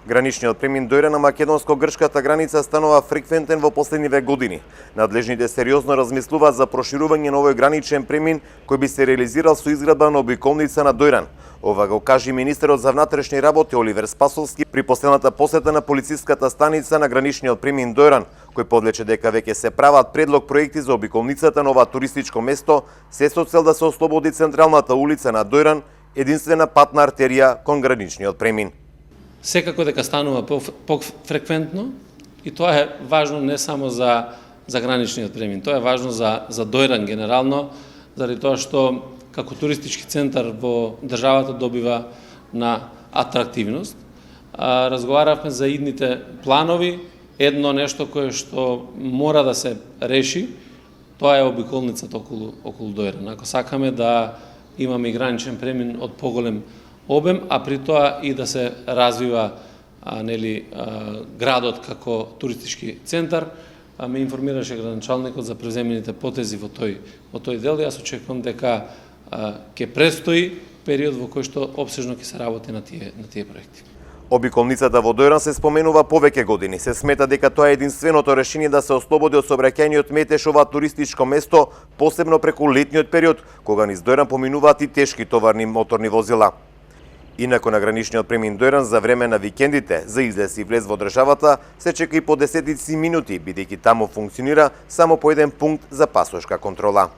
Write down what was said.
Граничниот премин Дојран на македонско-грчката граница станува фреквентен во последниве години. Надлежните сериозно размислуваат за проширување на овој граничен премин кој би се реализирал со изградба на обиколница на Дојран. Ова го кажи министерот за внатрешни работи Оливер Спасовски при последната посета на полициската станица на граничниот премин Дојран, кој подлече дека веќе се прават предлог проекти за обиколницата на ова туристичко место, се со цел да се ослободи централната улица на Дојран, единствена патна артерија кон граничниот премин. Секако дека станува пофреквентно и тоа е важно не само за граничниот премин, тоа е важно за Дојран генерално, заради тоа што како туристички центар во државата добива на атрактивност. Разговаравме за идните планови, едно нешто кое што мора да се реши, тоа е обиколницата околу Дојран. Ако сакаме да имаме и граничен премин од поголем обем, а при тоа и да се развива градот како туристички центар, ме информираше градоначалникот за преземените потези во тој дел. Јас очекувам дека ќе престои период во кој што опсежно ќе се работи на тие проекти. Обиколницата во Дојран се споменува повеќе години. Се смета дека тоа е единственото решение да се ослободи од сообраќајниот метеж ова туристичко место, посебно преку летниот период, кога низ Дојран поминуваат и тешки товарни моторни возила. Инаку на граничниот премин Дојран за време на викендите за излез и влез во државата се чека и по десетици минути, бидејќи таму функционира само по еден пункт за пасошка контрола.